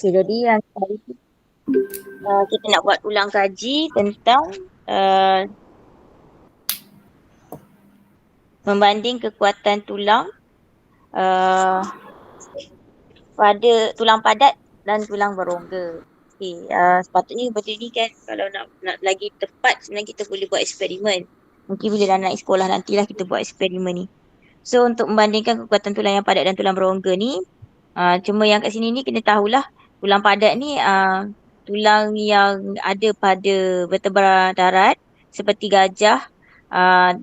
Okay, jadi yang kali ni kita nak buat ulang kaji tentang membanding kekuatan tulang uh, pada tulang padat dan tulang berongga. Okay, sepatutnya benda ni kan kalau nak lagi tepat sebenarnya kita boleh buat eksperimen. Mungkin bila dah naik sekolah nantilah kita buat eksperimen ni. So untuk membandingkan kekuatan tulang yang padat dan tulang berongga ni, cuma yang kat sini ni kena tahulah tulang padat ni tulang yang ada pada vertebra darat seperti gajah,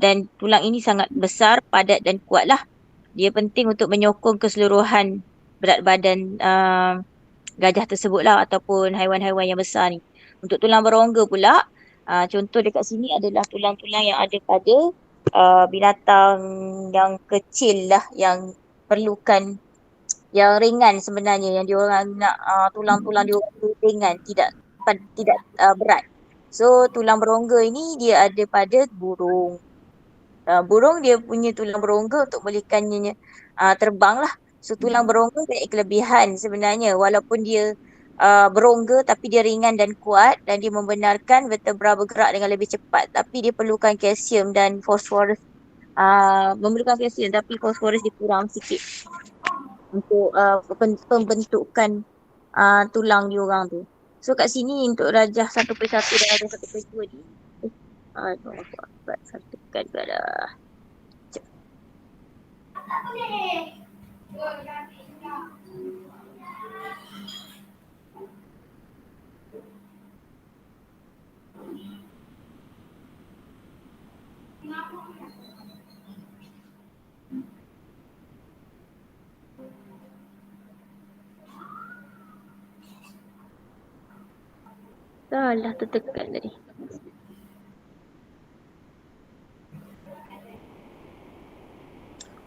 dan tulang ini sangat besar, padat dan kuat lah. Dia penting untuk menyokong keseluruhan berat badan gajah tersebut lah ataupun haiwan-haiwan yang besar ni. Untuk tulang berongga pula, contoh dekat sini adalah tulang-tulang yang ada pada binatang yang kecil lah yang perlukan yang ringan sebenarnya, yang diorang nak tulang-tulang diorang tu ringan, tidak berat. So tulang berongga ini dia ada pada burung. Burung dia punya tulang berongga untuk bolehkannya terbang lah. So tulang berongga punya kelebihan sebenarnya, walaupun dia berongga tapi dia ringan dan kuat dan dia membenarkan vertebra bergerak dengan lebih cepat, tapi dia perlukan kalsium dan fosforus. Memerlukan kalsium tapi fosforus dia kurang sikit untuk pembentukan tulang diorang tu. So kat sini untuk rajah 1/1 dan rajah 1/2 ni satukan pada salah tertekan tadi.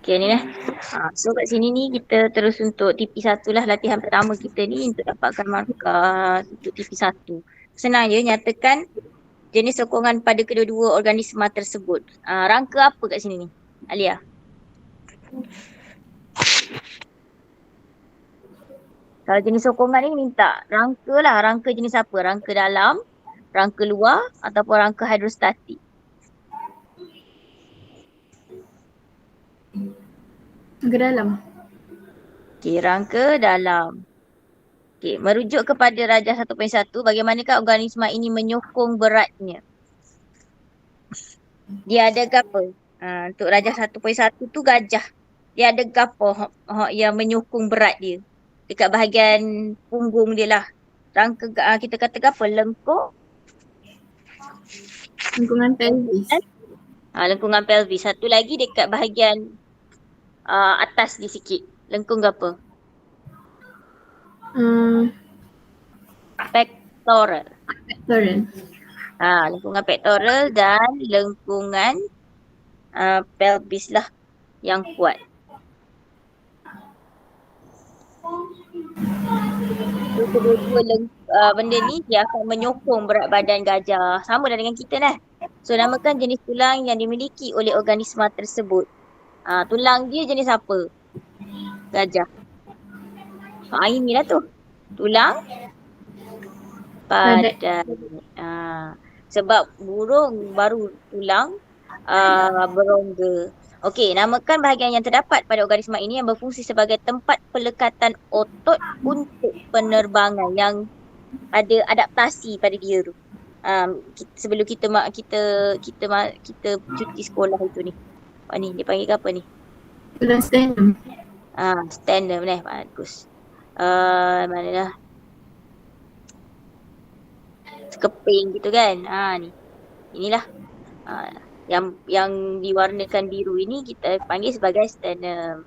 Okay ni lah. So kat sini ni kita terus untuk TP1 lah, latihan pertama kita ni untuk dapatkan markah untuk TP1. Senang je, nyatakan jenis sokongan pada kedua-dua organisma tersebut. Rangka apa kat sini ni, Alia? Kalau jenis sokongan ni minta rangka lah, rangka jenis apa? Rangka dalam, rangka luar ataupun rangka hidrostatik? Rangka dalam. Okay, rangka dalam. Okay, merujuk kepada rajah 1.1, bagaimanakah organisma ini menyokong beratnya? Dia ada apa? Untuk rajah 1.1 tu gajah. Dia ada apa yang menyokong berat dia? Dekat bahagian punggung dia lah. Rangka kita kata apa? Lengkungan pelvis. Lengkungan pelvis. Satu lagi dekat bahagian atas dia sikit. Lengkung apa? Pectoral. Lengkungan pectoral dan lengkungan pelvis lah yang kuat. So, kedua-dua benda ni dia akan menyokong berat badan gajah. Sama dah dengan kita lah. So namakan jenis tulang yang dimiliki oleh organisma tersebut. Tulang dia jenis apa? Gajah. Ini lah tu. Tulang padat. Sebab burung baru tulang berongga. Okey, namakan bahagian yang terdapat pada organisma ini yang berfungsi sebagai tempat pelekatan otot untuk penerbangan, yang ada adaptasi pada dia tu. Sebelum kita cuti sekolah itu ni. Ni dia panggil apa ni? Tulang sternum. Sternum bagus. Mana dah? Sekeping gitu kan. Ni. Inilah. Yang diwarnakan biru ini kita panggil sebagai sternum.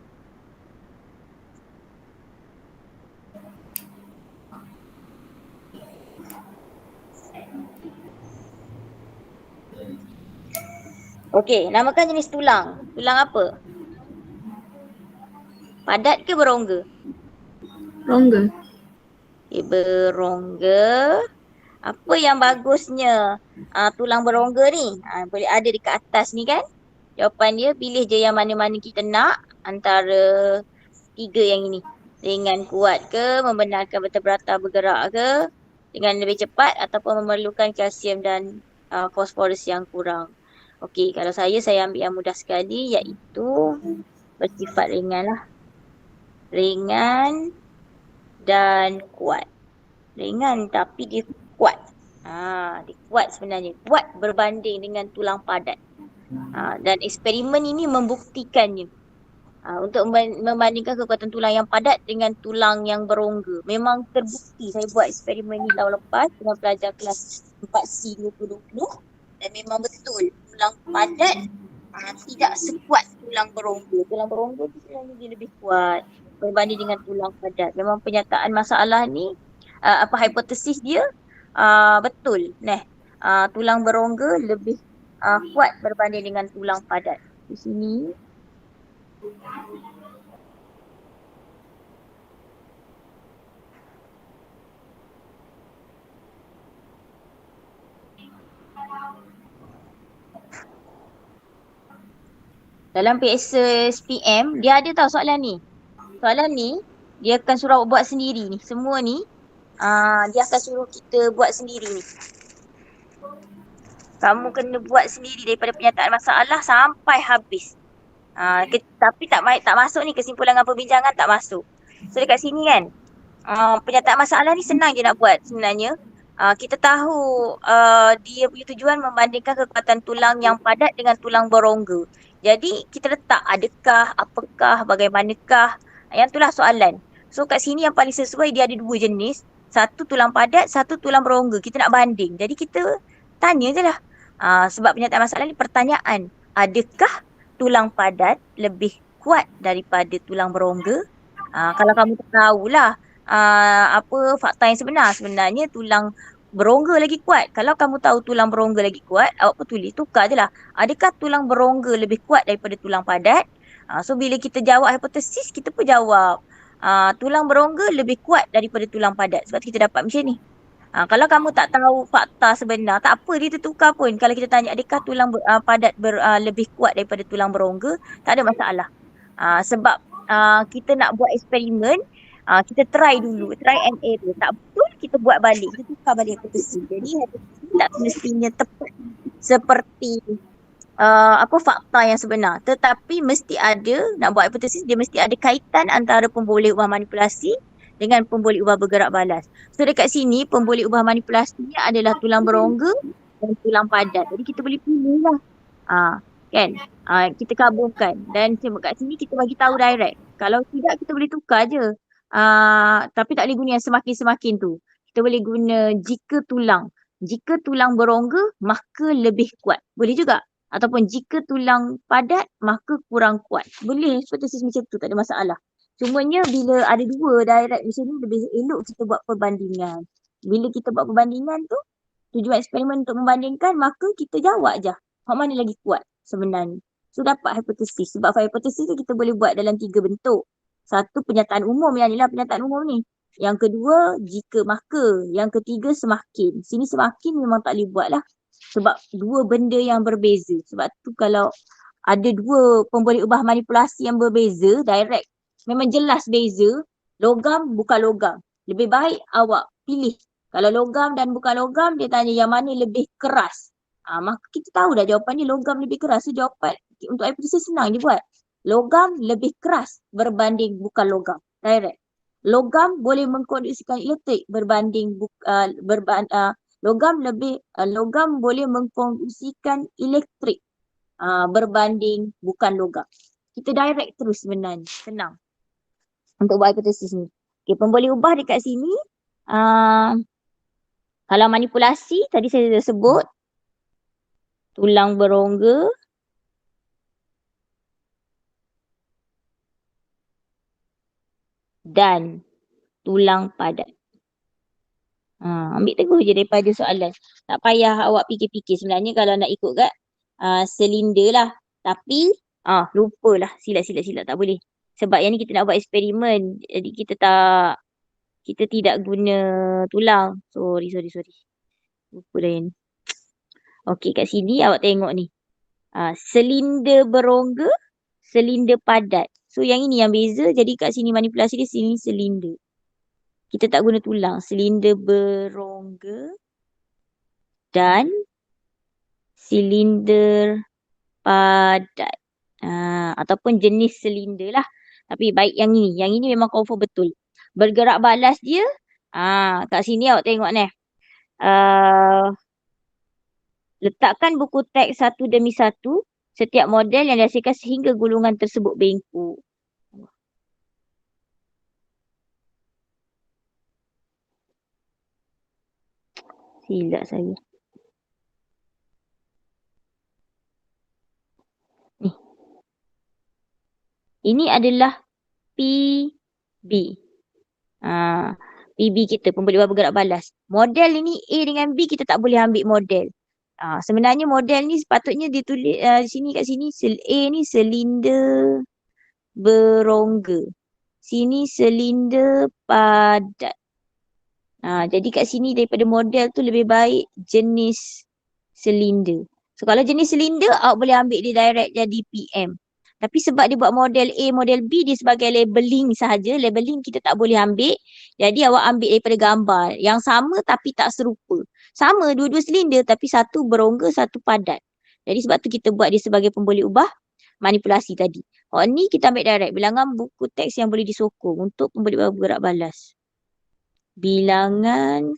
Okey, namakan jenis tulang. Tulang apa? Padat ke berongga? Rongga. Okay, berongga. Apa yang bagusnya tulang berongga ni? Boleh ada dekat atas ni kan? Jawapan dia pilih je yang mana-mana kita nak antara 3 yang ini. ringan kuat ke, membenarkan vertebrata bergerak ke dengan lebih cepat ataupun memerlukan kalsium dan fosforus yang kurang. Okey, kalau saya ambil yang mudah sekali iaitu bersifat ringan lah. Ringan dan kuat. Ringan tapi dia kuat. Dia kuat sebenarnya. Kuat berbanding dengan tulang padat. Dan eksperimen ini membuktikannya. Untuk membandingkan kekuatan tulang yang padat dengan tulang yang berongga. Memang terbukti. Saya buat eksperimen ni tahun lepas dengan pelajar kelas 4C 2020 dan memang betul tulang padat tidak sekuat tulang berongga. Tulang berongga tu sebenarnya dia lebih kuat berbanding dengan tulang padat. Memang penyataan masalah ni hipotesis dia betul. Tulang berongga lebih kuat berbanding dengan tulang padat. Di sini dalam PSPM dia ada tahu soalan ni. Soalan ni dia akan suruh buat sendiri ni. Semua ni dia akan suruh kita buat sendiri ni. Kamu kena buat sendiri daripada penyataan masalah sampai habis. Tapi tak masuk ni kesimpulan dengan perbincangan tak masuk. So dekat sini kan penyataan masalah ni senang je nak buat sebenarnya. Kita tahu dia punya tujuan membandingkan kekuatan tulang yang padat dengan tulang berongga. Jadi kita letak adakah, apakah, bagaimanakah. Yang itulah soalan. So kat sini yang paling sesuai dia ada dua jenis. Satu tulang padat, satu tulang berongga. Kita nak banding. Jadi kita tanya je lah. Sebab penyataan masalah ni pertanyaan. Adakah tulang padat lebih kuat daripada tulang berongga? Kalau kamu tahulah apa fakta yang sebenarnya tulang berongga lagi kuat. Kalau kamu tahu tulang berongga lagi kuat, awak pun tulis, tukar je lah. Adakah tulang berongga lebih kuat daripada tulang padat? So bila kita jawab hipotesis, kita pun jawab tulang berongga lebih kuat daripada tulang padat. Sebab kita dapat macam ni. Kalau kamu tak tahu fakta sebenar, tak apa dia tertukar pun. Kalau kita tanya adakah tulang padat lebih kuat daripada tulang berongga, tak ada masalah. Sebab kita nak buat eksperimen, kita try dulu, try and error. Tak betul, kita buat balik. Kita tukar balik hipotesis. Jadi hipotesis tak semestinya tepat seperti fakta yang sebenar. Tetapi mesti ada, nak buat hipotesis, dia mesti ada kaitan antara pemboleh ubah manipulasi dengan pemboleh ubah bergerak balas. So dekat sini pemboleh ubah manipulasinya adalah tulang berongga dan tulang padat. Jadi kita boleh pilih lah. Kan? Kita gabungkan. Dan kat sini kita bagi tahu direct. Kalau tidak kita boleh tukar je. Tapi tak boleh guna yang semakin-semakin tu. Kita boleh guna jika tulang berongga maka lebih kuat. Boleh juga. Ataupun jika tulang padat maka kurang kuat. Boleh hipotesis macam tu, tak ada masalah. Cumanya bila ada dua direct macam ni lebih elok kita buat perbandingan. Bila kita buat perbandingan tu, tujuan eksperimen untuk membandingkan, maka kita jawab je hak mana lagi kuat sebenarnya. So dapat hipotesis. Sebab hipotesis tu kita boleh buat dalam 3 bentuk. Satu penyataan umum, yang inilah penyataan umum ni. Yang kedua jika maka. Yang ketiga semakin. Sini semakin memang tak boleh buat lah. Sebab dua benda yang berbeza. Sebab tu kalau ada dua pemboleh ubah manipulasi yang berbeza, direct, memang jelas beza. Logam bukan logam. Lebih baik awak pilih. Kalau logam dan bukan logam, dia tanya yang mana lebih keras. Maka kita tahu dah jawapan ni logam lebih keras. So jawapan untuk hipotesis senang je buat. Logam lebih keras berbanding bukan logam. Direct. Logam boleh mengkonduksikan elektrik berbanding logam boleh mengkonduksikan elektrik berbanding bukan logam. Kita direct terus sebenarnya. Senang untuk buat hipotesis ni. Okay, pemboleh ubah dekat sini. Kalau manipulasi, tadi saya dah sebut. Tulang berongga. Dan tulang padat. Ambil teguh je daripada soalan. Tak payah awak fikir-fikir. Sebenarnya kalau nak ikut kat silinder lah. Tapi lupalah. Silap tak boleh. Sebab yang ni kita nak buat eksperimen. Jadi kita tidak guna tulang. Sorry. Lupa dah yang ni. Okey, kat sini awak tengok ni. Silinder berongga, silinder padat. So yang ini yang beza, jadi kat sini manipulasi dia sini silinder. Kita tak guna tulang, silinder berongga dan silinder padat. Ataupun jenis silinder lah. Tapi baik yang ini. Yang ini memang confirm betul. Bergerak balas dia. Kat sini awak tengok ni. Letakkan buku teks satu demi satu. Setiap model yang dihasilkan sehingga gulungan tersebut bengkok. Silap saya. Ni. Ini adalah PB. PB kita, pembeli bergerak balas. Model ini A dengan B kita tak boleh ambil model. Sebenarnya model ni sepatutnya ditulis sini kat sini A ni silinder berongga. Sini silinder padat. Jadi kat sini daripada model tu lebih baik jenis silinder. So kalau jenis silinder awak boleh ambil dia direct jadi PM. Tapi sebab dia buat model A, model B, dia sebagai labeling sahaja. Labeling kita tak boleh ambil. Jadi awak ambil daripada gambar. Yang sama tapi tak serupa. Sama dua-dua silinder tapi satu berongga, satu padat. Jadi sebab tu kita buat dia sebagai pemboleh ubah manipulasi tadi. Ni kita ambil direct. Bilangan buku teks yang boleh disokong untuk pemboleh ubah bergerak balas. Bilangan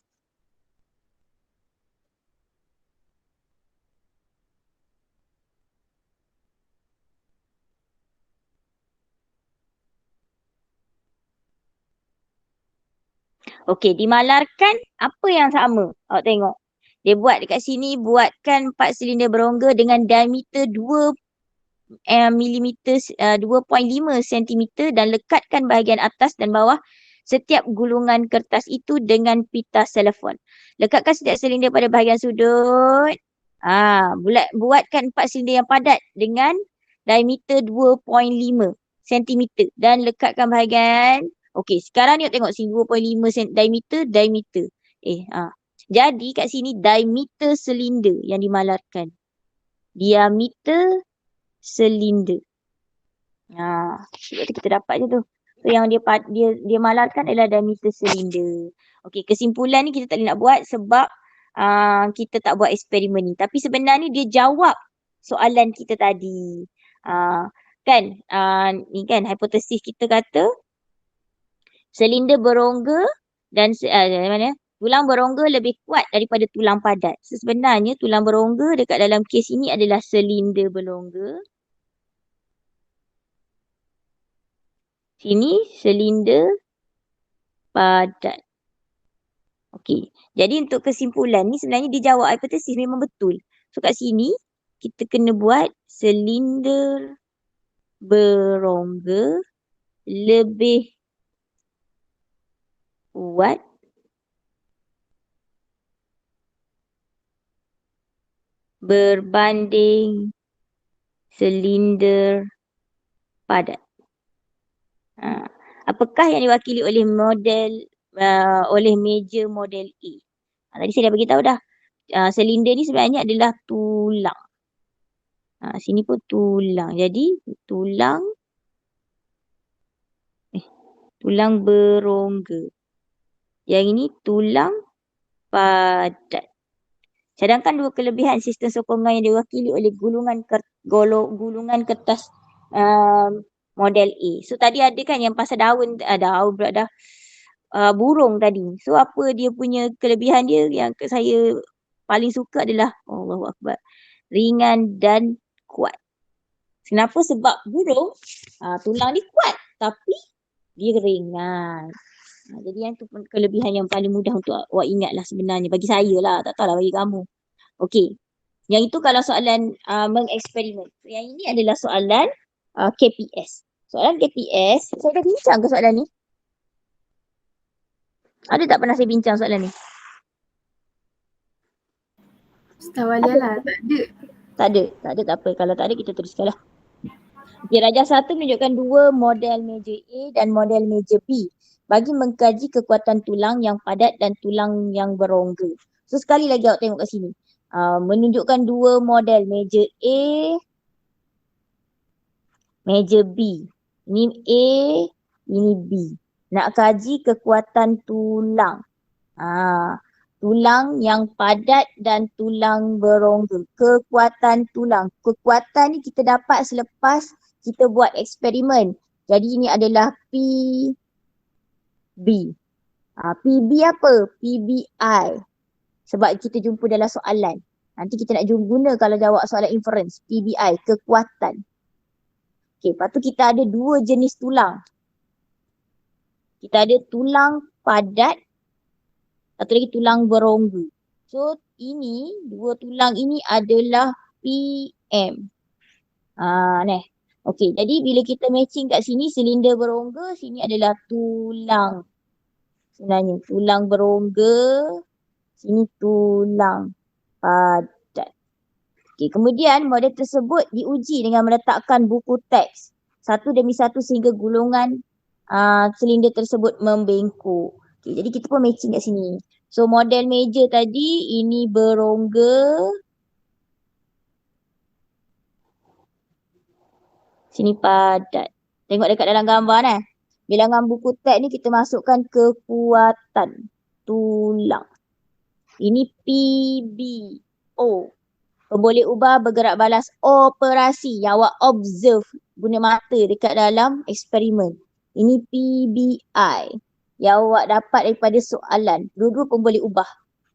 okey, dimalarkan apa yang sama? Awak tengok. Dia buat dekat sini, buatkan 4 silinder berongga dengan diameter 2 milimeter 2.5 cm dan lekatkan bahagian atas dan bawah setiap gulungan kertas itu dengan pita telefon. Lekatkan setiap silinder pada bahagian sudut. Buatkan 4 silinder yang padat dengan diameter 2.5 cm dan lekatkan bahagian. Okey, sekarang ni tengok sini 2.5 diameter. Jadi kat sini diameter silinder yang dimalarkan. Diameter silinder. Sebab tu kita dapat je tu. So yang dia malarkan adalah diameter silinder. Okey, kesimpulan ni kita tak boleh nak buat sebab kita tak buat eksperimen ni. Tapi sebenarnya dia jawab soalan kita tadi. Ni kan hipotesis kita kata silinder berongga dan tulang berongga lebih kuat daripada tulang padat. So, sebenarnya tulang berongga dekat dalam kes ini adalah silinder berongga. Sini silinder padat. Okey. Jadi untuk kesimpulan ni sebenarnya dia jawab hipotesis memang betul. So kat sini kita kena buat silinder berongga lebih kuat berbanding silinder padat. Apakah yang diwakili oleh oleh meja model A? Tadi saya dah beritahu dah. Silinder ni sebenarnya adalah tulang. Sini pun tulang. Jadi tulang berongga. Yang ini tulang padat. Sedangkan dua kelebihan sistem sokongan yang diwakili oleh gulungan kertas model A. So tadi ada kan yang pasal daun pula dah. Burung tadi. So apa dia punya kelebihan dia yang saya paling suka adalah Allahu Akbar. Ringan dan kuat. Kenapa? Sebab burung tulang dia kuat tapi dia ringan. Jadi yang tu pun kelebihan yang paling mudah untuk awak ingat lah sebenarnya. Bagi saya lah. Tak tahulah bagi kamu. Okey. Yang itu kalau soalan mengeksperimen. Yang ini adalah soalan KPS. Soalan KPS. Saya dah bincang ke soalan ni? Ada tak pernah saya bincang soalan ni? Setahu Alia lah, tak ada. Tak ada, tak apa. Kalau tak ada kita teruskan lah. Okay, Rajah 1 menunjukkan 2 model meja A dan model meja B bagi mengkaji kekuatan tulang yang padat dan tulang yang berongga. So sekali lagi awak tengok kat sini. Menunjukkan 2 model meja A, meja B. Ini A, ini B. Nak kaji kekuatan tulang. Tulang yang padat dan tulang berongga. Kekuatan tulang. Kekuatan ni kita dapat selepas kita buat eksperimen. Jadi ini adalah PB. PB apa? PBI. Sebab kita jumpa dalam soalan. Nanti kita nak guna kalau jawab soalan inference. PBI, kekuatan. Okay, lepas tu kita ada dua jenis tulang. Kita ada tulang padat, satu lagi tulang berongga. So, dua tulang ini adalah PM. Okey, jadi bila kita matching kat sini, silinder berongga, sini adalah tulang. Sebenarnya, tulang berongga, sini tulang padat. Okey, kemudian model tersebut diuji dengan meletakkan buku teks satu demi satu sehingga gulungan silinder tersebut membengkok. Okay, jadi kita pun matching kat sini. So model meja tadi ini berongga. Sini padat. Tengok dekat dalam gambar ni. Bilangan buku teks ni kita masukkan kekuatan tulang. Ini PBO. Boleh ubah bergerak balas operasi yang awak observe guna mata dekat dalam eksperimen. Ini PBI yang awak dapat daripada soalan. Dua-dua pun boleh ubah.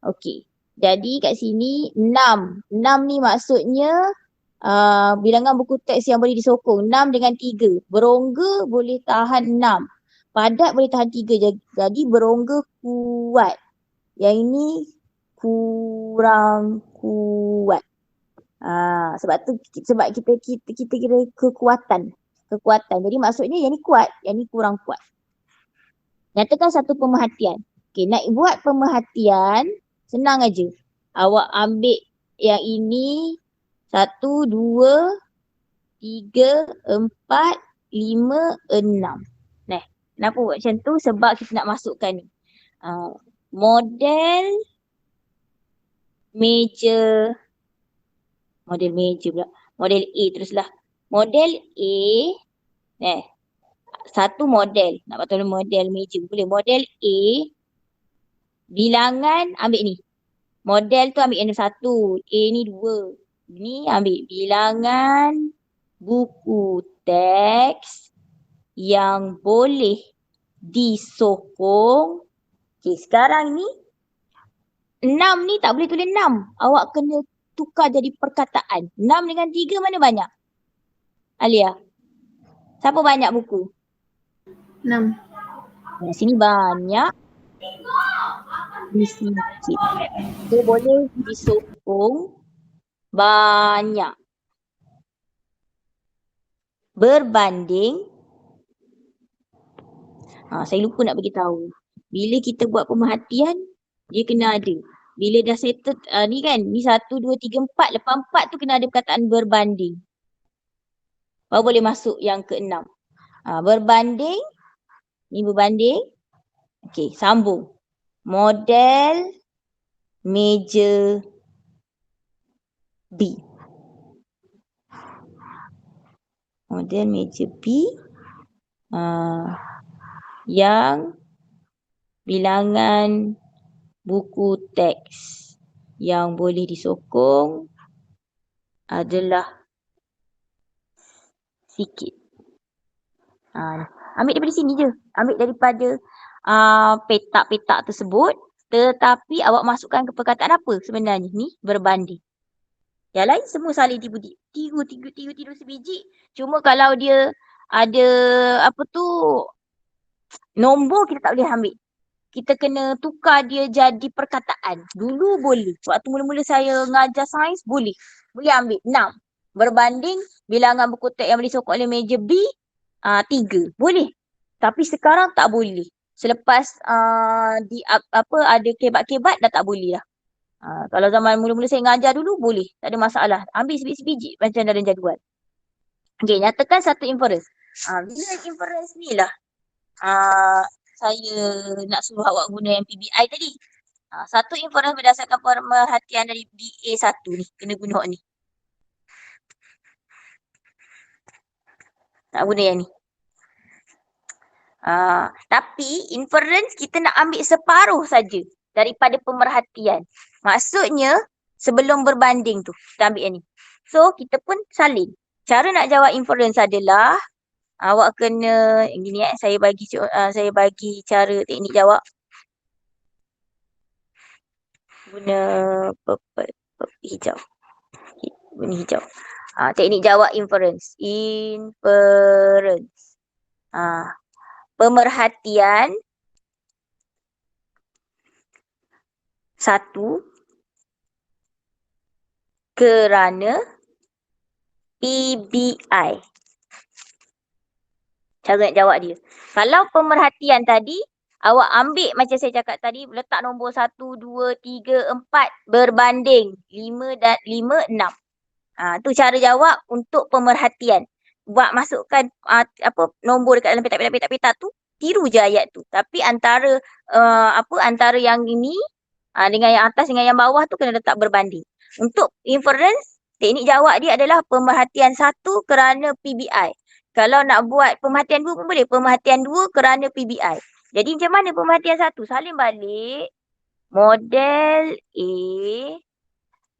Okey. Jadi kat sini 6. 6 ni maksudnya bilangan buku teks yang boleh disokong. 6 dengan 3. Berongga boleh tahan 6. Padat boleh tahan 3. Jadi berongga kuat. Yang ini kurang kuat. Sebab kita kira kekuatan. Jadi maksudnya yang ni kuat, yang ni kurang kuat. Nyatakan satu pemerhatian. Okey, nak buat pemerhatian senang aja. Awak ambil yang ini 1, 2, 3, 4, 5, 6. Kenapa buat macam tu? Sebab kita nak masukkan ni. Model meja pula. Model A teruslah. Model A, satu model. Nak betul model meja boleh. Model A, bilangan ambil ni. Model tu ambil yang satu. A ni 2. Ni ambil bilangan buku teks yang boleh disokong. Okay, sekarang ni 6 ni tak boleh tulis 6. Awak kena tukar jadi perkataan. 6 dengan 3 mana banyak? Alia. Siapa banyak buku? 6. Sini banyak. Di sini sikit. Dia boleh disokong banyak. Berbanding. Saya lupa nak bagi tahu. Bila kita buat pemerhatian, dia kena ada. Bila dah settle ni kan, ni 1, 2, 3, 4. Lepas 4 tu kena ada perkataan berbanding. Baru boleh masuk yang ke-6. Berbanding. Ni berbanding. Okey, sambung. Model meja B. Model meja B. Yang bilangan buku teks yang boleh disokong adalah sikit. Ambil daripada sini je. Ambil daripada petak-petak tersebut. Tetapi awak masukkan ke perkataan apa sebenarnya? Ni berbanding. Yang lain semua saling tiru sebiji. Cuma kalau dia ada nombor kita tak boleh ambil. Kita kena tukar dia jadi perkataan. Dulu boleh. Waktu mula-mula saya ngajar sains boleh. Boleh ambil 6. Berbanding bilangan buku teks yang boleh disokong oleh meja B 3. Boleh. Tapi sekarang tak boleh. Selepas ada kebat-kebat dah tak boleh lah. Kalau zaman mula-mula saya ngajar dulu boleh. Tak ada masalah. Ambil sebiji-sebiji macam dalam jadual. Okey, nyatakan satu inference. Bila inference ni lah saya nak suruh awak guna yang PBI tadi. Satu inference berdasarkan pemerhatian dari DA1 ni. Kena guna ni. Tak guna yang ni. Tapi inference kita nak ambil separuh saja daripada pemerhatian. Maksudnya sebelum berbanding tu kita ambil yang ni. So kita pun salin. Cara nak jawab inference adalah awak kena gini saya bagi cara teknik jawab guna hijau. Guna hijau. Teknik jawab inference. Inference. Pemerhatian satu kerana PBI. Cara nak jawab dia. Kalau pemerhatian tadi, awak ambil macam saya cakap tadi, letak nombor 1, 2, 3, 4 berbanding 5 dan 5, 6. Tu cara jawab untuk pemerhatian. Buat masukkan nombor dekat dalam petak tu, tiru je ayat tu. Tapi antara antara yang ini dengan yang atas dengan yang bawah tu kena letak berbanding. Untuk inference, teknik jawab dia adalah pemerhatian 1 kerana PBI. Kalau nak buat pemerhatian 2 pun boleh. Pemerhatian 2 kerana PBI. Jadi macam mana pemerhatian 1? Salin balik. Model A.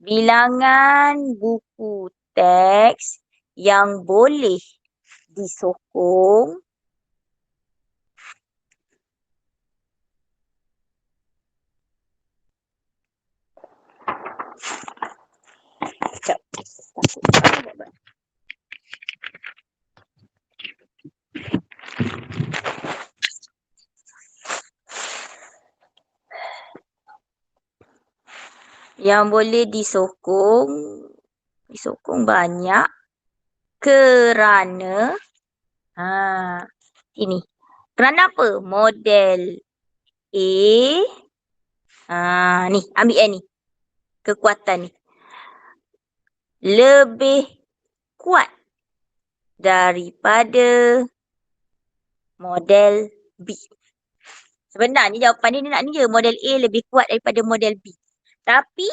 Bilangan buku teks yang boleh disokong yang boleh disokong banyak kerana ini. Kerana apa? Model A ni, ambil yang ni. Kekuatan ni. Lebih kuat daripada model B. Sebenarnya jawapan dia nak ni je. Model A lebih kuat daripada model B. Tapi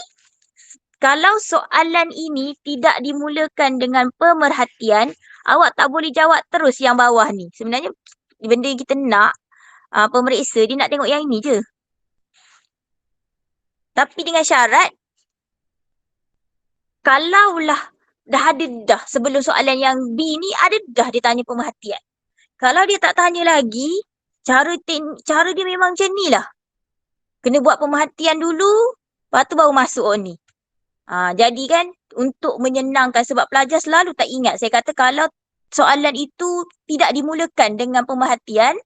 kalau soalan ini tidak dimulakan dengan pemerhatian, awak tak boleh jawab terus yang bawah ni. Sebenarnya benda yang kita nak, pemeriksa dia nak tengok yang ini je. Tapi dengan syarat, kalaulah dah ada sebelum soalan yang B ni ada dia tanya pemerhatian. Kalau dia tak tanya lagi, cara dia memang macam ni lah. Kena buat pemerhatian dulu, lepas tu baru masuk ni. Jadi kan untuk menyenangkan sebab pelajar selalu tak ingat. Saya kata kalau soalan itu tidak dimulakan dengan pemerhatian,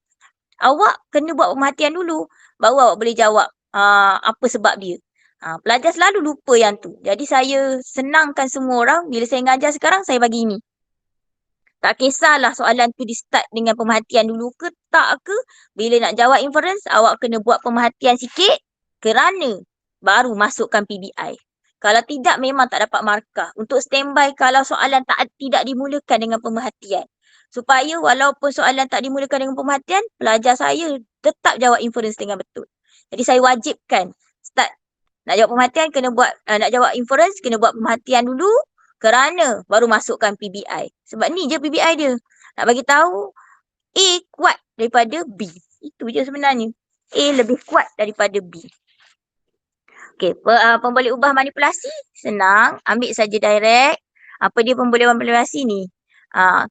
awak kena buat pemerhatian dulu. Baru awak boleh jawab apa sebab dia. Pelajar selalu lupa yang tu. Jadi saya senangkan semua orang. Bila saya mengajar sekarang, saya bagi ini. Tak kisahlah soalan tu di start dengan pemerhatian dulu ke tak ke. Bila nak jawab inference, awak kena buat pemerhatian sikit kerana baru masukkan PBI. Kalau tidak, memang tak dapat markah. Untuk standby kalau soalan tidak dimulakan dengan pemerhatian. Supaya walaupun soalan tak dimulakan dengan pemerhatian, pelajar saya tetap jawab inference dengan betul. Jadi saya wajibkan start. Nak jawab pemerhatian, nak jawab inference, kena buat pemerhatian dulu. Kerana baru masukkan PBI. Sebab ni je PBI dia. Nak bagi tahu A kuat daripada B. Itu je sebenarnya. A lebih kuat daripada B. Okey, pemboleh ubah manipulasi senang, ambil saja direct. Apa dia pemboleh manipulasi ni?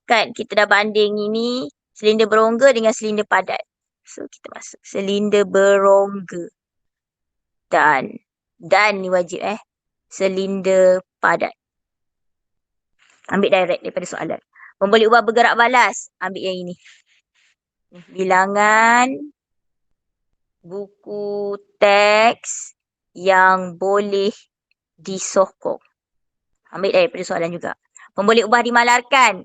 Kan kita dah banding ini silinder berongga dengan silinder padat. So kita masuk silinder berongga. Dan ni wajib silinder padat. Ambil direct daripada soalan. Pemboleh ubah bergerak balas, ambil yang ini. Bilangan buku teks yang boleh disokong. Ambil daripada soalan juga. Pemboleh ubah dimalarkan.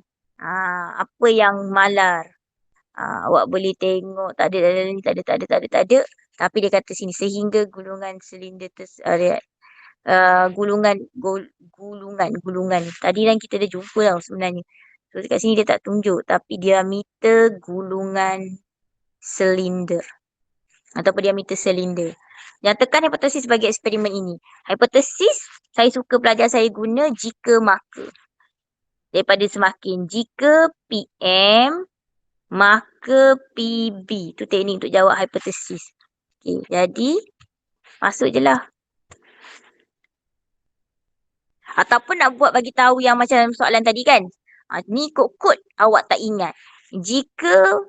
Apa yang malar? Awak boleh tengok tak ada. Tapi dia kata sini sehingga gulungan silinder gulungan. Tadi kan kita dah jumpa tau sebenarnya. So dekat sini dia tak tunjuk. Tapi diameter gulungan silinder. Ataupun diameter silinder. Nyatakan hipotesis bagi eksperimen ini. Hipotesis, saya suka pelajar saya guna jika maka. Daripada semakin. Jika PM maka ke PB. Tu teknik untuk jawab hipotesis. Okey, jadi masuk je lah. Ataupun nak buat bagi tahu yang macam soalan tadi kan. Ni kod-kod awak tak ingat. Jika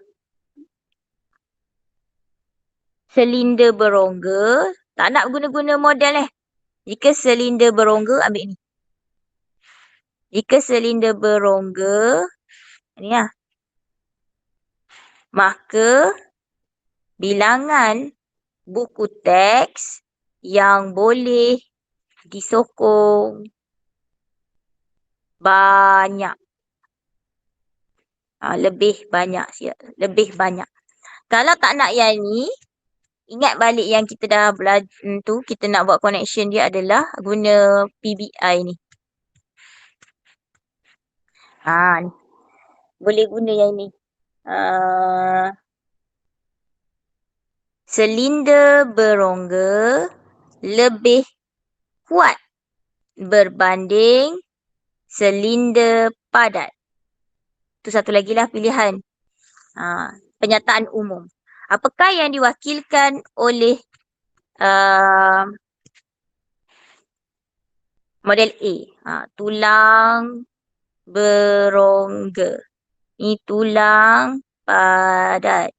silinder berongga, tak nak guna-guna model Jika silinder berongga, ambil ni. Jika silinder berongga, ni lah. Maka bilangan buku teks yang boleh disokong banyak. Lebih banyak. Lebih banyak. Kalau tak nak yang ni, ingat balik yang kita dah belajar tu, kita nak buat connection dia adalah guna PBI ni. Ni. Boleh guna yang ni. Silinder berongga lebih kuat berbanding silinder padat. Tu satu lagi lah pilihan. Penyataan umum. Apakah yang diwakilkan oleh model A? Tulang berongga. Ni tulang padat.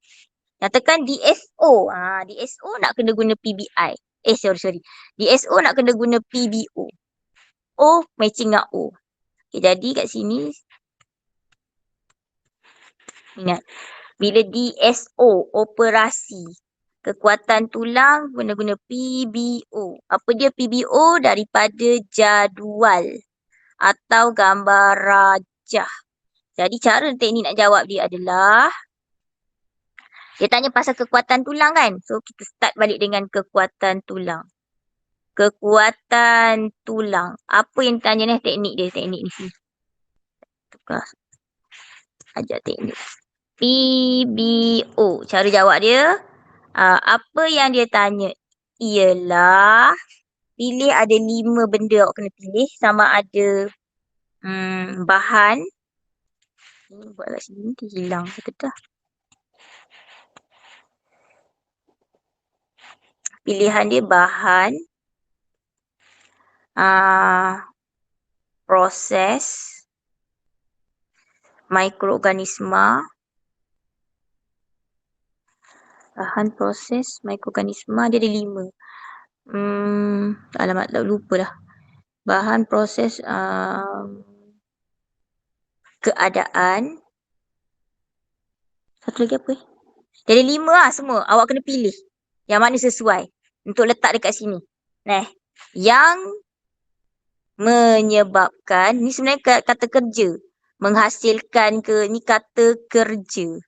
Nyatakan DSO. DSO nak kena guna PBI. Sorry. DSO nak kena guna PBO. O matching dengan O. Okay, jadi kat sini, ingat. Bila DSO, operasi kekuatan tulang, guna-guna PBO. Apa dia PBO? Daripada jadual atau gambar rajah. Jadi cara teknik nak jawab dia adalah, dia tanya pasal kekuatan tulang kan? So, kita start balik dengan kekuatan tulang. Kekuatan tulang. Apa yang tanya ni? Teknik dia. Teknik ni sini. Tukar. Ajak teknik. PBO. Cara jawab dia. Apa yang dia tanya ialah, pilih ada 5 benda awak kena pilih. Sama ada bahan. Ini buat kat sini nanti hilang. Kata dah. Pilihan dia bahan, proses, mikroorganisma, bahan, proses, mikroorganisma, dia ada 5. Alamat tak lupa dah. Bahan, proses, keadaan. Satu lagi apa? Dia ada 5 lah semua. Awak kena pilih yang mana sesuai untuk letak dekat sini. Yang menyebabkan, ni sebenarnya kata kerja. Menghasilkan ke, ni kata kerja.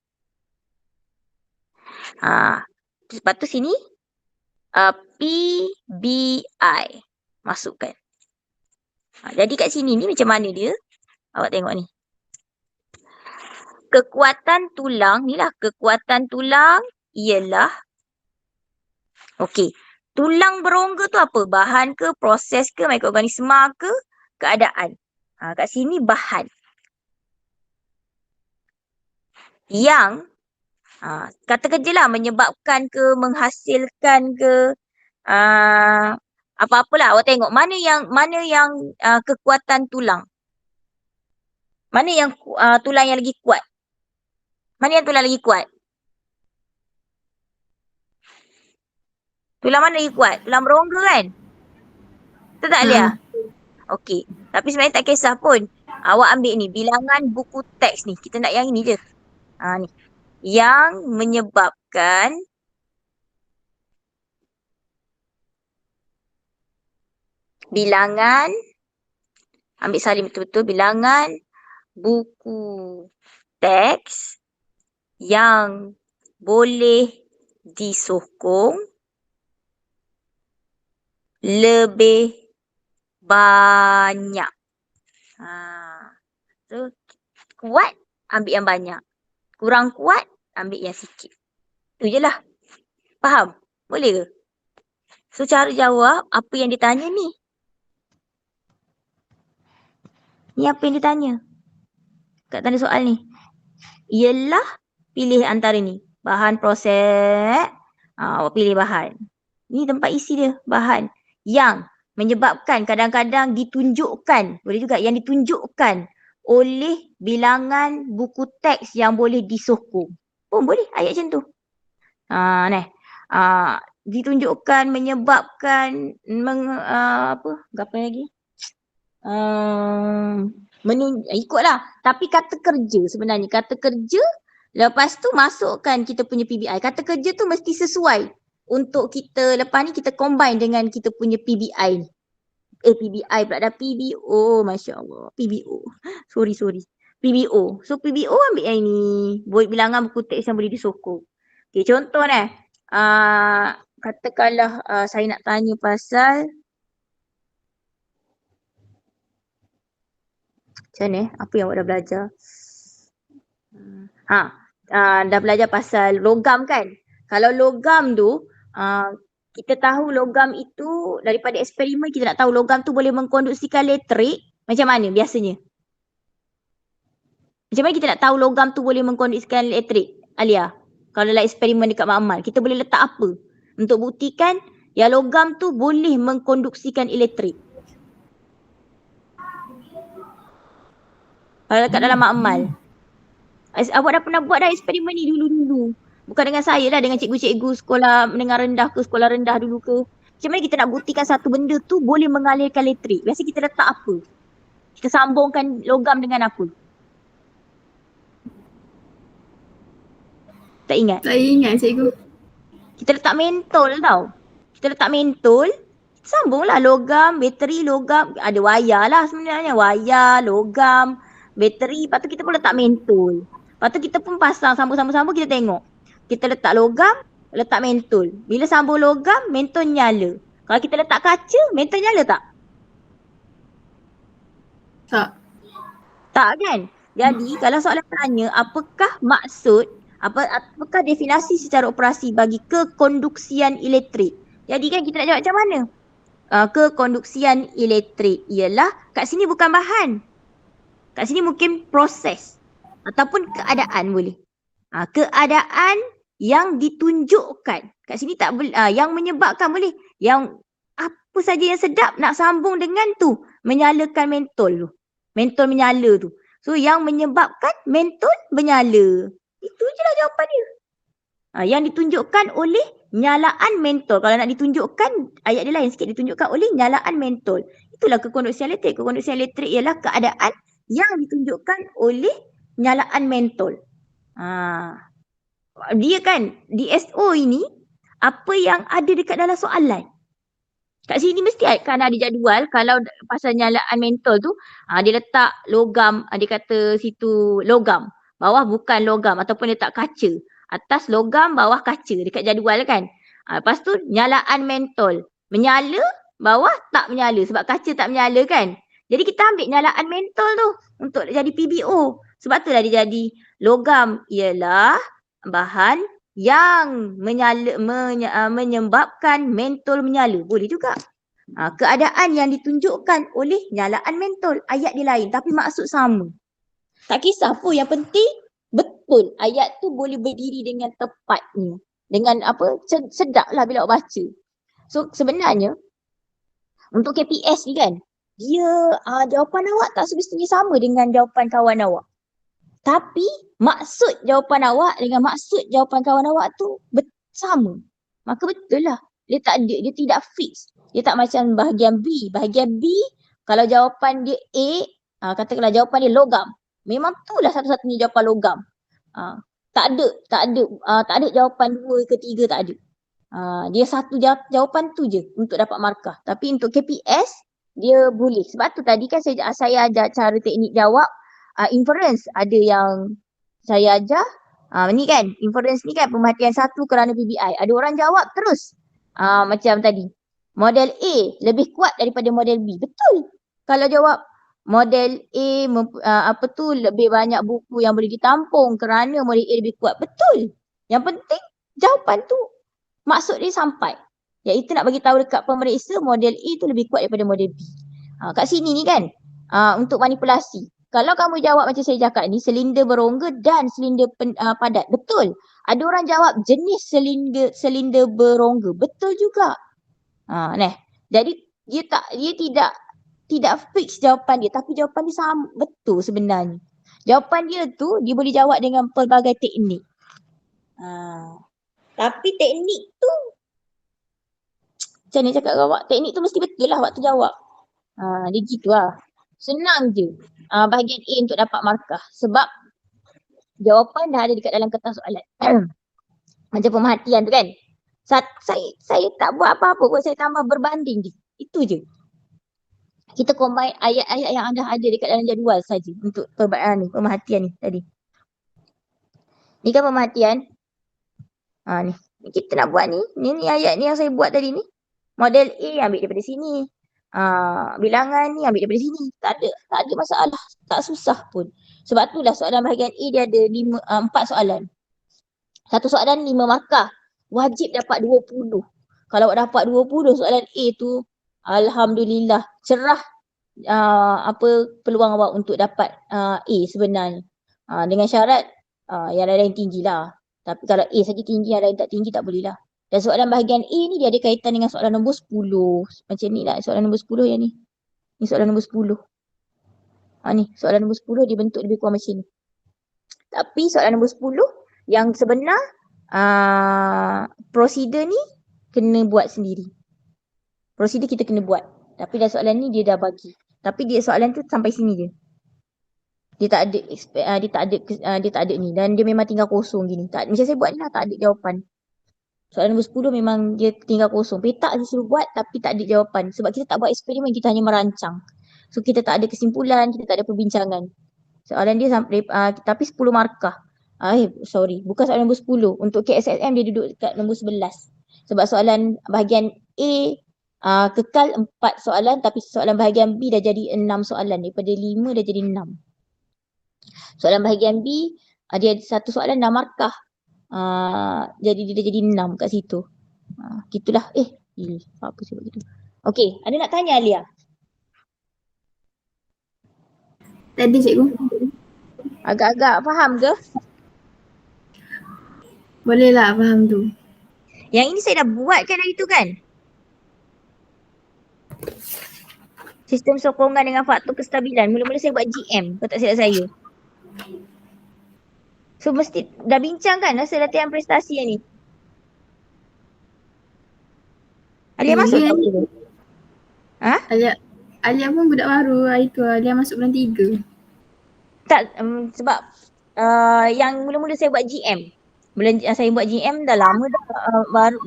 Lepas tu sini, PBI. Masukkan. Jadi kat sini ni macam mana dia? Awak tengok ni. Kekuatan tulang, ni lah kekuatan tulang ialah, okey, tulang berongga tu apa? Bahan ke, proses ke, mikroorganisma ke, keadaan. Kat sini bahan. Yang, kata kerja lah, menyebabkan ke, menghasilkan ke, apa-apalah. Awak tengok mana yang kekuatan tulang. Mana yang tulang yang lagi kuat? Mana yang tulang lagi kuat? Tulang mana lagi kuat? Tulang berongga kan? Betul tak Alia? Okey. Tapi sebenarnya tak kisah pun. Awak ambil ni. Bilangan buku teks ni. Kita nak yang ini je. Ni. Yang menyebabkan bilangan, ambil salin betul-betul, bilangan buku teks yang boleh disokong lebih banyak. So, kuat, ambil yang banyak. Kurang kuat, ambil yang sikit. Tu je lah. Faham? Boleh ke? So, cara jawab apa yang ditanya ni. Ni apa yang ditanya kat tanda soal ni. Ialah pilih antara ni. Bahan proses, awak pilih bahan. Ni tempat isi dia, bahan. Yang menyebabkan kadang-kadang ditunjukkan, boleh juga yang ditunjukkan oleh bilangan buku teks yang boleh disokong. Pun boleh ayat macam tu. Ditunjukkan, menyebabkan, apa lagi? Ikutlah. Tapi kata kerja sebenarnya. Kata kerja, lepas tu masukkan kita punya PBI. Kata kerja tu mesti sesuai untuk kita, lepas ni kita combine dengan kita punya PBI ni. PBI pula dah PBO. Masya Allah. PBO. Sorry. PBO. So PBO ambil yang ni. Buat bilangan buku teks yang boleh disokong. Okay, contoh ni. Katakanlah saya nak tanya pasal macam mana? Apa yang awak dah belajar? Dah belajar pasal logam kan? Kalau logam tu, kita tahu logam itu daripada eksperimen kita nak tahu logam tu boleh mengkonduksikan elektrik. Macam mana biasanya? Macam mana kita nak tahu logam tu boleh mengkonduksikan elektrik? Alia, kalau dalam eksperimen dekat makmal, kita boleh letak apa? Untuk buktikan yang logam tu boleh mengkonduksikan elektrik. Kalau dekat dalam makmal. Awak dah pernah buat dah eksperimen ni dulu-dulu. Bukan dengan saya lah, dengan cikgu-cikgu sekolah menengah rendah ke, sekolah rendah dulu ke. Macam mana kita nak buktikan satu benda tu boleh mengalirkan elektrik? Biasa kita letak apa? Kita sambungkan logam dengan apa? Tak ingat? Tak ingat cikgu. Kita letak mentol tau. Kita letak mentol, sambunglah logam, bateri, logam. Ada wayar lah sebenarnya. Wayar, logam, bateri. Lepas tu kita pun letak mentol. Lepas tu kita pun pasang sambung-sambung kita tengok. Kita letak logam, letak mentol. Bila sambung logam, mentol nyala. Kalau kita letak kaca, mentol nyala tak? Tak. Tak kan? Jadi kalau soalan tanya apakah maksud, apakah definisi secara operasi bagi kekonduksian elektrik? Jadi kan kita nak jawab macam mana? Kekonduksian elektrik ialah kat sini bukan bahan. Kat sini mungkin proses ataupun keadaan boleh. Keadaan yang ditunjukkan. Kat sini tak boleh, yang menyebabkan boleh. Yang apa saja yang sedap nak sambung dengan tu. Menyalakan mentol tu. Mentol menyala tu. So yang menyebabkan mentol menyala. Itu je lah jawapan dia. Yang ditunjukkan oleh nyalaan mentol. Kalau nak ditunjukkan, ayat dia lain sikit. Ditunjukkan oleh nyalaan mentol. Itulah kekonduksian elektrik. Kekonduksian elektrik ialah keadaan yang ditunjukkan oleh nyalaan mentol. Dia kan, DSO ini, apa yang ada dekat dalam soalan. Kat sini mesti akan ada jadual. Kalau pasal nyalaan mentol tu, dia letak logam, dia kata situ logam. Bawah bukan logam ataupun dia letak kaca. Atas logam, bawah kaca dekat jadual kan. Lepas tu nyalaan mentol. Menyala, bawah tak menyala sebab kaca tak menyala kan. Jadi kita ambil nyalaan mentol tu untuk jadi PBO. Sebab tu lah dia jadi logam ialah bahan yang menyebabkan mentol menyala. Boleh juga. Keadaan yang ditunjukkan oleh nyalaan mentol. Ayat dia lain tapi maksud sama. Tak kisah pun, yang penting betul ayat tu boleh berdiri dengan tepatnya. Dengan apa, sedap lah bila awak baca. So sebenarnya untuk KPS ni kan, dia jawapan awak tak semestinya sama dengan jawapan kawan awak. Tapi maksud jawapan awak dengan maksud jawapan kawan awak tu sama. Maka betul lah. Dia tidak fix. Dia tak macam bahagian B. Bahagian B, kalau jawapan dia A, katakanlah jawapan dia logam. Memang tu lah satu-satunya jawapan logam. Tak ada jawapan 2 ke 3, tak ada. Dia satu jawapan tu je untuk dapat markah. Tapi untuk KPS, dia boleh. Sebab tu tadi kan saya ajar cara teknik jawab. Inference ada yang saya ajar. Ni kan, inference ni kan pemerhatian satu kerana PBI. Ada orang jawab terus. Macam tadi. Model A lebih kuat daripada model B. Betul. Kalau jawab model A lebih banyak buku yang boleh ditampung kerana model A lebih kuat. Betul. Yang penting jawapan tu maksud dia sampai. Iaitu nak bagi tahu dekat pemeriksa model A tu lebih kuat daripada model B. Kat sini ni kan untuk manipulasi. kalau kamu jawab macam saya cakap ni, silinder berongga dan silinder padat. Betul. Ada orang jawab jenis silinder berongga. Betul juga. Jadi dia tidak fix jawapan dia, tapi jawapan dia sama betul sebenarnya. Jawapan dia tu dia boleh jawab dengan pelbagai teknik. Tapi teknik tu macam mana cakap dengan awak? Teknik tu mesti betul lah waktu jawab. Dia gitu lah. Senang je bahagian A untuk dapat markah. Sebab jawapan dah ada dekat dalam kertas soalan. Macam pemerhatian tu kan. Saya tak buat apa-apa pun, saya tambah berbanding je. Itu je. Kita combine ayat-ayat yang dah ada dekat dalam jadual saja untuk pemerhatian ni tadi. Ni kan pemerhatian. Ni kita nak buat ni. Ni ayat ni yang saya buat tadi ni. Model A ambil daripada sini. Bilangan ni ambil daripada sini. Tak ada masalah. Tak susah pun. Sebab itulah soalan bahagian A dia ada 4 soalan. Satu soalan 5 markah. Wajib dapat 20. Kalau dapat 20 soalan A tu, alhamdulillah. Cerah peluang awak untuk dapat A sebenarnya. Dengan syarat yang lain tinggi lah. Tapi kalau A saja tinggi, yang lain tak tinggi tak boleh lah. Dan soalan bahagian A ni dia ada kaitan dengan soalan nombor 10. Macam ni lah soalan nombor 10 yang ni. Ni soalan nombor 10. Ni soalan nombor 10 dia bentuk lebih kurang macam ni. Tapi soalan nombor 10 yang sebenar prosedur ni kena buat sendiri. Prosedur kita kena buat. Tapi dah soalan ni dia dah bagi. Tapi dia soalan tu sampai sini je. Dia tak ada ni dan dia memang tinggal kosong gini. Macam saya buat ni lah, tak ada jawapan. Soalan nombor 10 memang dia tinggal kosong. Petak je suruh buat tapi tak ada jawapan. Sebab kita tak buat eksperimen, kita hanya merancang. So kita tak ada kesimpulan, kita tak ada perbincangan. Soalan dia sampai tapi 10 markah. Bukan soalan nombor 10. Untuk KSSM dia duduk dekat nombor 11. Sebab soalan bahagian A kekal 4 soalan tapi soalan bahagian B dah jadi 6 soalan. Daripada 5 dah jadi 6. Soalan bahagian B dia ada satu soalan 6 markah. Jadi dia dah jadi 6 kat situ. Gitulah. Apa saya buat gitu. Okey, ada nak tanya Alia? Tadi cikgu. Agak-agak faham ke? Boleh lah faham tu. Yang ini saya dah buat kan hari tu kan? Sistem sokongan dengan faktor kestabilan. Mula-mula saya buat GM. Kalau tak silap saya. So mesti dah bincang kan hasil latihan prestasi yang ni? Alia masuk tak tu? Alia pun budak baru hari tu. Alia masuk bulan 3. Tak, sebab yang mula-mula saya buat GM. Saya buat GM dah lama dah.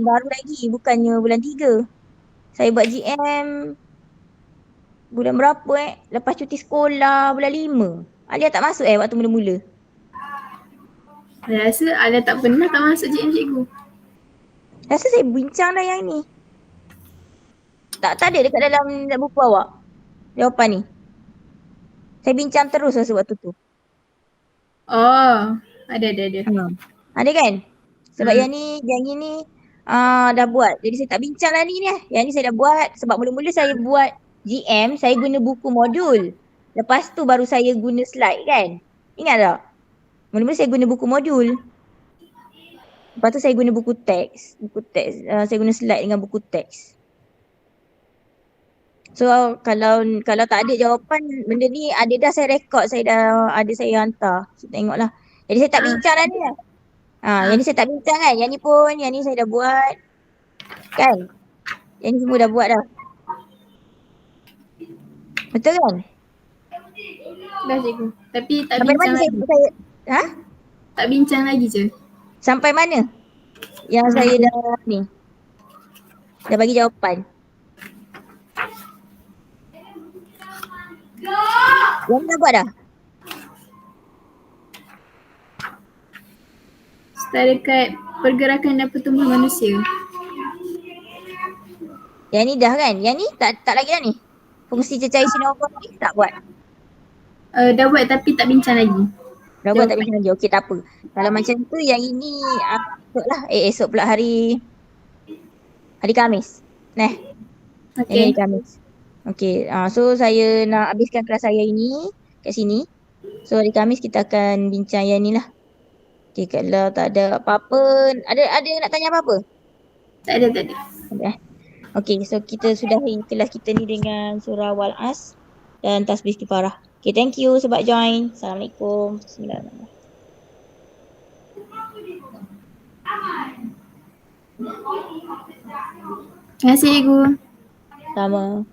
Baru lagi, bukannya bulan 3. Saya buat GM bulan berapa lepas cuti sekolah bulan 5. Alia tak masuk waktu mula-mula. Saya rasa Alia tak pernah tak masuk GM cikgu. Rasa saya bincang dah yang ni. Tak ada dekat dalam buku awak jawapan ni. Saya bincang terus rasa waktu tu. Oh, ada. Ada kan? Sebab yang ni dah buat. Jadi saya tak bincang lah ni. Yang ni saya dah buat. Sebab mula-mula saya buat GM, saya guna buku modul. Lepas tu baru saya guna slide kan? Ingat tak? Mula-mula saya guna buku modul. Lepas tu saya guna buku teks. Saya guna slide dengan buku teks. So kalau tak ada jawapan benda ni ada dah saya rekod, saya hantar. So, tengoklah. Jadi saya tak bincang dah ni lah. Yang ni saya tak bincang kan. Yang ni saya dah buat. Kan? Yang ni semua dah buat dah. Betul kan? Dah cikgu. Tapi tak sampai bincang mana lagi. Tak bincang lagi je. Sampai mana? Yang saya dah ni. Dah bagi jawapan. Yang dah buat dah? Start dekat pergerakan dan pertumbuhan manusia. Yang ni dah kan? Yang ni tak lagi dah ni? Fungsi cecair sinovac ni tak buat? Dah buat tapi tak bincang lagi. Dah buat tak bincang lagi? Okey, tak apa. Kalau macam tu yang ini esok lah. Esok pula hari Khamis. Okay. Hari Khamis. Okey, so saya nak habiskan kelas saya ini kat sini. So hari Khamis kita akan bincang yang ni lah. Okay, kalau tak ada apa-apa, ada yang nak tanya apa-apa? Tak ada, tak ada. Ada eh? Okay, so kita sudahi kelas kita ni dengan surah Wal-As dan tasbih kifarah. Okay, thank you sebab join. Assalamualaikum. Bismillahirrahmanirrahim. Terima kasih, Cikgu. Sama.